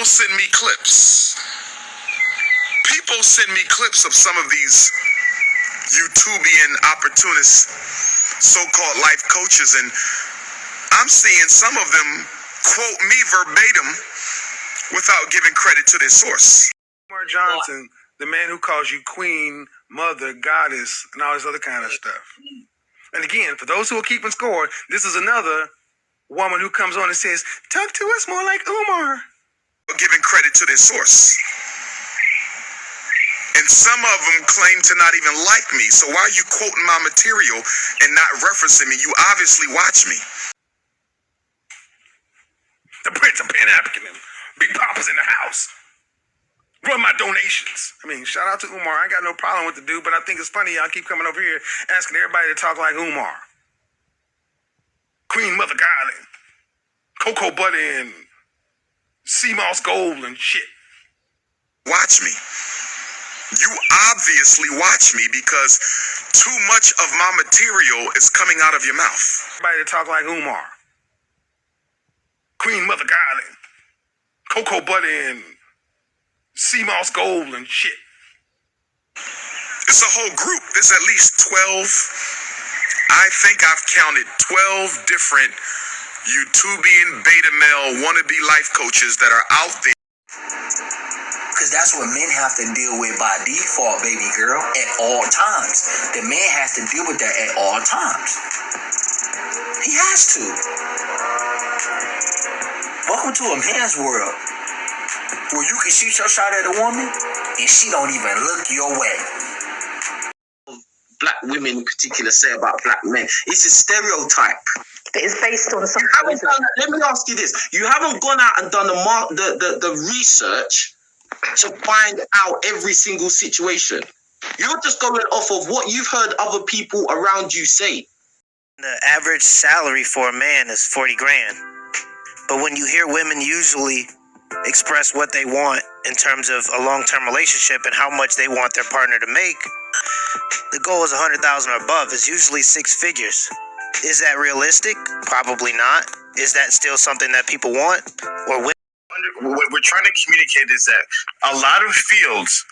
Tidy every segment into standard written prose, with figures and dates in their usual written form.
People send me clips. People send me clips of some of these YouTubian opportunists, so-called life coaches, and I'm seeing some of them quote me verbatim without giving credit to their source. Umar Johnson, the man who calls you queen, mother, goddess, and all this other kind of stuff. And again, for those who are keeping score, this is another woman who comes on and says, talk to us more like Umar. Giving credit to their source. And some of them claim to not even like me. So why are you quoting my material and not referencing me? You obviously watch me. The Prince of Pan-African, Big Papa's in the house. Run my donations. I mean, shout out to Umar. I ain't got no problem with the dude, but I think it's funny y'all keep coming over here asking everybody to talk like Umar. Queen Mother Garland, Cocoa Butter and sea moss gold and shit. Watch me. You obviously watch me because too much of my material is coming out of your mouth. Everybody to talk like Umar. Queen Mother Garland, Cocoa Butter and sea moss gold and shit. It's a whole group. There's at least 12. I think I've counted 12 different YouTubian beta male wannabe life coaches that are out there. Because that's what men have to deal with by default, baby girl, at all times. The man has to deal with that at all times. He has to. Welcome to a man's world where you can shoot your shot at a woman and she don't even look your way. Black women in particular say about black men. It's a stereotype. But it's based on something. Let me ask you this. You haven't gone out and done the research to find out every single situation. You're just going off of what you've heard other people around you say. The average salary for a man is 40 grand. But when you hear women usually express what they want in terms of a long-term relationship and how much they want their partner to make, the goal is 100,000 or above. It's usually 6 figures. Is that realistic? Probably not. Is that still something that people want? Or what we're trying to communicate is that a lot of fields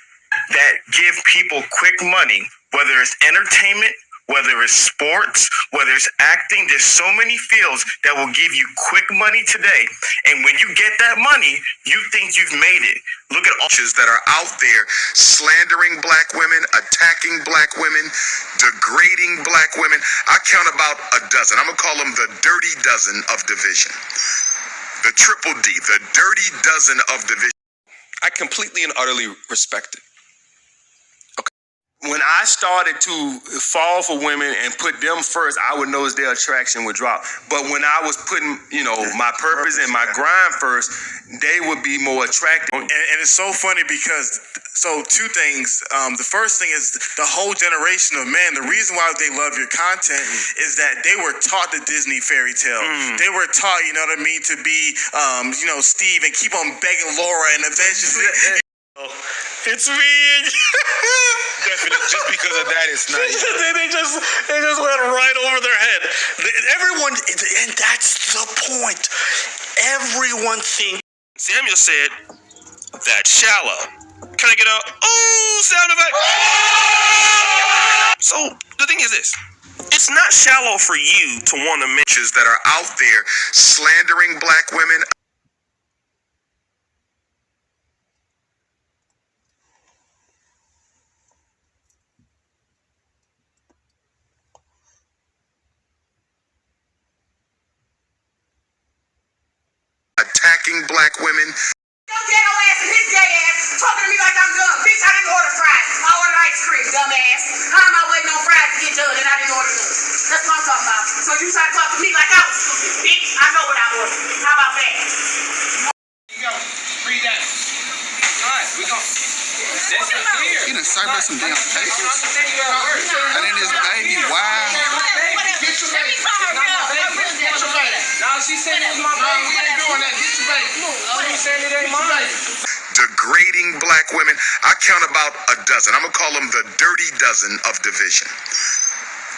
that give people quick money, whether it's entertainment, whether it's sports, whether it's acting, there's so many fields that will give you quick money today. And when you get that money, you think you've made it. Look at all that are out there slandering black women, attacking black women, degrading black women. I count about a dozen. I'm going to call them the dirty dozen of division. The triple D, the dirty dozen of division. I completely and utterly respect it. When I started to fall for women and put them first, I would notice their attraction would drop. But when I was putting, my purpose and my grind first, they would be more attractive. And it's so funny because, two things. The first thing is the whole generation of men, the reason why they love your content is that they were taught the Disney fairy tale. They were taught, to be, Steve and keep on begging Laura and eventually... It's me. Definitely, just because of that, it's not. They just went right over their head. Everyone, and that's the point. Everyone thinks. Samuel said, "That's shallow." Can I get a sound effect? So the thing is this: it's not shallow for you to want to mention that are out there slandering black women. Attacking black women. Your ghetto ass and his gay ass talking to me like I'm dumb. Bitch, I didn't order fries. I ordered ice cream, dumbass. How am I waiting on fries to get done and I didn't order them? That's what I'm talking about. So you try to talk to me like I was stupid. Bitch, I know what I ordered. How about that? Here you go. Read that. All right, we go. You done served us some damn papers. And then this baby, wow. Get your baby. Get your baby. No, she said it was my baby. We ain't doing that. Get your baby. She said it ain't mine. Degrading black women. I count about a dozen. I'm going to call them the dirty dozen of division.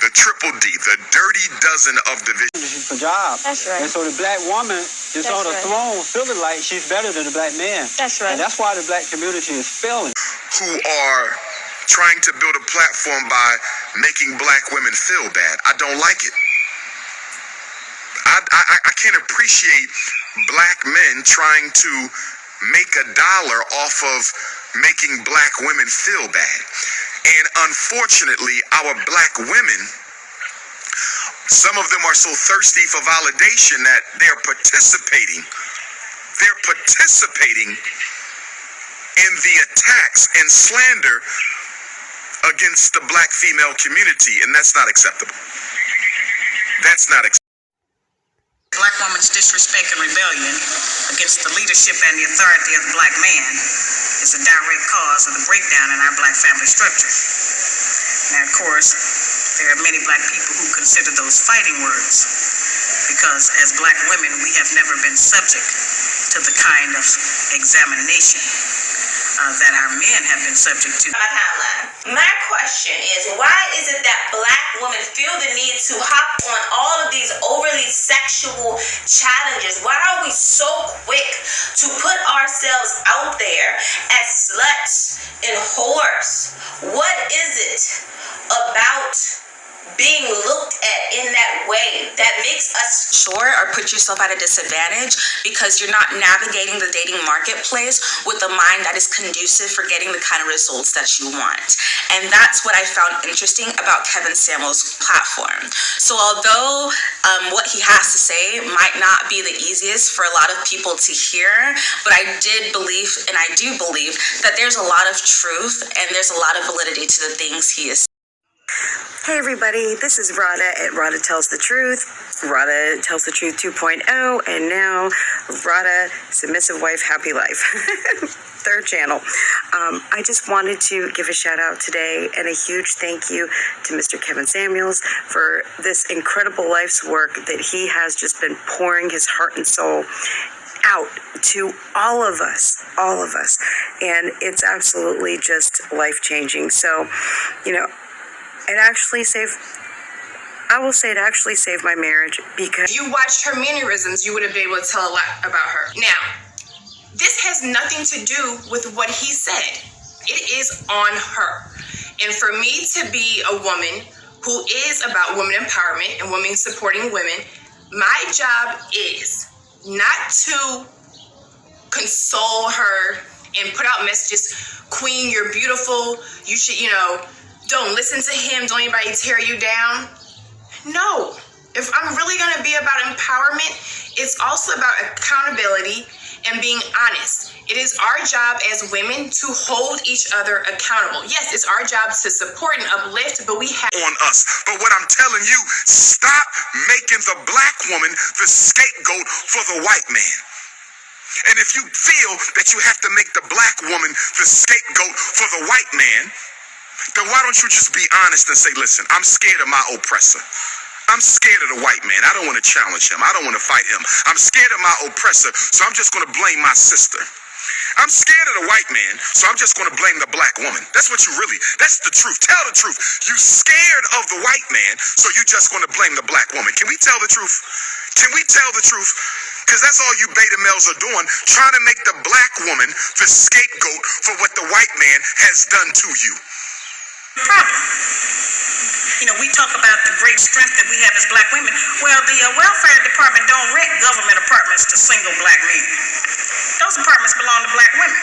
The triple D, the dirty dozen of division. For jobs. That's right. And so the black woman is on the throne feeling like she's better than the black man. That's right. And that's why the black community is failing. Who are trying to build a platform by making black women feel bad. I don't like it. I can't appreciate black men trying to make $1 off of making black women feel bad. And unfortunately, our black women, some of them are so thirsty for validation that they're participating in the attacks and slander against the black female community, and that's not acceptable. That's not acceptable. Black woman's disrespect and rebellion against the leadership and the authority of the black man is a direct cause of the breakdown in our black family structure. Now, of course, there are many black people who consider those fighting words because as black women, we have never been subject to the kind of examination that our men have been subject to. My question is, why is it that black women feel the need to hop on all of these overly sexual challenges? Why are we so quick to put ourselves out there as sluts and whores? What is it about being looked at in that way that makes us short or put yourself at a disadvantage because you're not navigating the dating marketplace with a mind that is conducive for getting the kind of results that you want? And that's what I found interesting about Kevin Samuels' platform. So although what he has to say might not be the easiest for a lot of people to hear, but I did believe, and I do believe, that there's a lot of truth and there's a lot of validity to the things he is. Hey everybody, this is Rada at Rada Tells the Truth, Rada Tells the Truth 2.0, and now Rada Submissive Wife Happy Life, third channel. I just wanted to give a shout out today and a huge thank you to Mr. Kevin Samuels for this incredible life's work that he has just been pouring his heart and soul out to all of us, and it's absolutely just life-changing. So, you know, it actually saved my marriage because you watched her mannerisms, you would have been able to tell a lot about her. Now, this has nothing to do with what he said. It is on her. And for me to be a woman who is about women empowerment and women supporting women, my job is not to console her and put out messages, Queen, you're beautiful, you should, don't listen to him, don't anybody tear you down. No. If I'm really going to be about empowerment, it's also about accountability and being honest. It is our job as women to hold each other accountable. Yes, it's our job to support and uplift, but we have on us. But what I'm telling you, stop making the black woman the scapegoat for the white man. And if you feel that you have to make the black woman the scapegoat for the white man, then why don't you just be honest and say, listen, I'm scared of my oppressor. I'm scared of the white man. I don't want to challenge him. I don't want to fight him. I'm scared of my oppressor, so I'm just going to blame my sister. I'm scared of the white man, so I'm just going to blame the black woman. That's the truth. Tell the truth. You scared of the white man, so you're just going to blame the black woman. Can we tell the truth? Can we tell the truth? Because that's all you beta males are doing, trying to make the black woman the scapegoat for what the white man has done to you. Problem. We talk about the great strength that we have as black women. Well, the welfare department don't rent government apartments to single black men. Those apartments belong to black women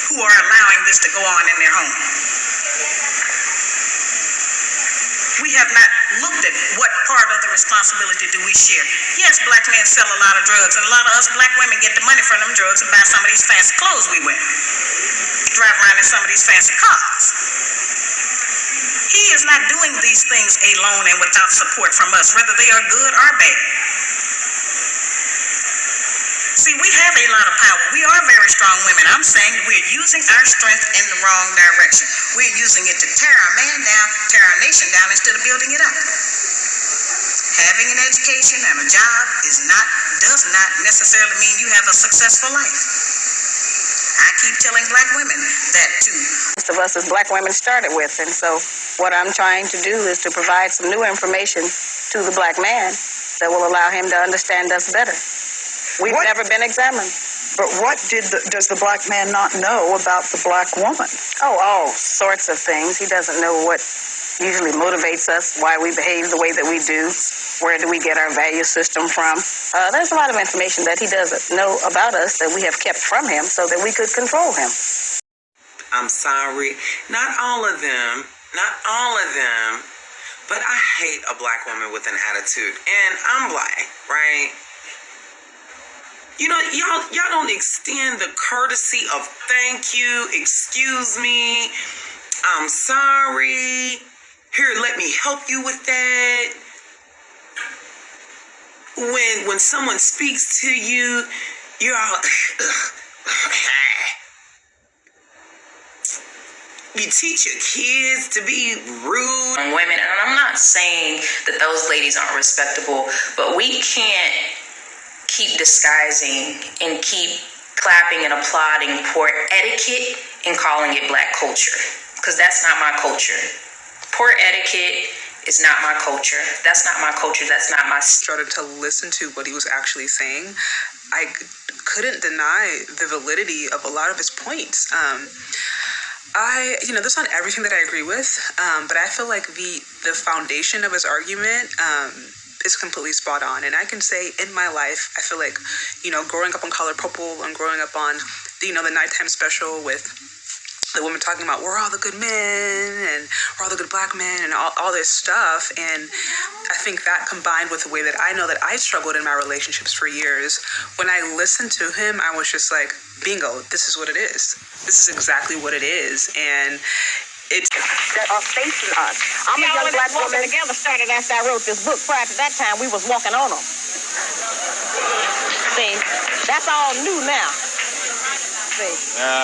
who are allowing this to go on in their home. We have not looked at what part of the responsibility do we share. Yes, black men sell a lot of drugs, and a lot of us black women get the money from them drugs and buy some of these fancy clothes we wear. Drive around in some of these fancy cars. He is not doing these things alone and without support from us, whether they are good or bad. See, we have a lot of power. We are very strong women. I'm saying we're using our strength in the wrong direction. We're using it to tear our man down, tear our nation down instead of building it up. Having an education and a job does not necessarily mean you have a successful life. I keep telling black women that too. Most of us as black women started with, and so What I'm trying to do is to provide some new information to the black man that will allow him to understand us better. We've never been examined. But what does the black man not know about the black woman? Oh, all sorts of things. He doesn't know what usually motivates us, why we behave the way that we do, where do we get our value system from. There's a lot of information that he doesn't know about us that we have kept from him so that we could control him. I'm sorry, not all of them, but I hate a black woman with an attitude. And I'm black, right? You know, y'all don't extend the courtesy of thank you, excuse me, I'm sorry, here, let me help you with that. When someone speaks to you, you're all, you teach your kids to be rude. Women, and I'm not saying that those ladies aren't respectable, but we can't keep disguising and keep clapping and applauding poor etiquette and calling it black culture, because that's not my culture. Poor etiquette is not my culture. That's not my culture. That's not my... Started to listen to what he was actually saying. I couldn't deny the validity of a lot of his points. There's not everything that I agree with, but I feel like the foundation of his argument is completely spot on. And I can say in my life, I feel like, growing up on Color Purple and growing up on, the nighttime special with the woman talking about we're all the good men and we're all the good black men and all this stuff. And I think that combined with the way that I know that I struggled in my relationships for years, when I listened to him, I was just like, bingo, this is what it is. This is exactly what it is. And it's that are facing us. I'm a young black woman. Together started after I wrote this book. Prior to that time, we was walking on them. See, that's all new now.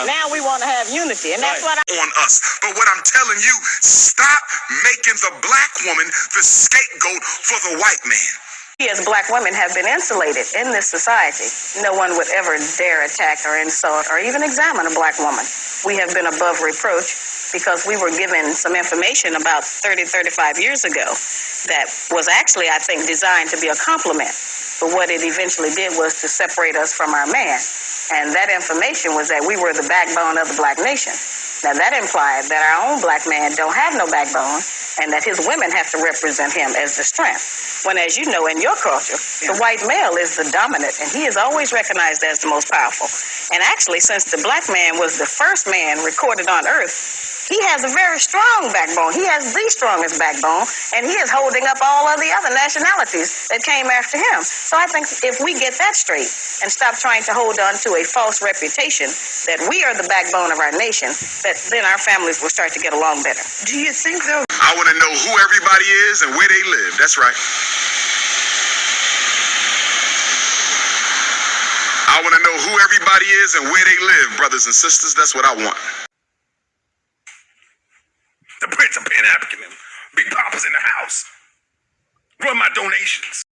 Now we want to have unity, and that's what on us. But what I'm telling you, stop making the black woman the scapegoat for the white man. We as black women have been insulated in this society. No one would ever dare attack or insult or even examine a black woman. We have been above reproach because we were given some information about 30, 35 years ago that was actually, I think, designed to be a compliment. But what it eventually did was to separate us from our man. And that information was that we were the backbone of the black nation. Now that implied that our own black man don't have no backbone and that his women have to represent him as the strength. When, as you know, in your culture, the white male is the dominant and he is always recognized as the most powerful. And actually, since the black man was the first man recorded on earth, he has a very strong backbone. He has the strongest backbone, and he is holding up all of the other nationalities that came after him. So I think if we get that straight and stop trying to hold on to a false reputation that we are the backbone of our nation, that then our families will start to get along better. Do you think, though? I want to know who everybody is and where they live. That's right. I want to know who everybody is and where they live, brothers and sisters. That's what I want. The Prince of Pan-Africanism. Big Papa's in the house. Run my donations.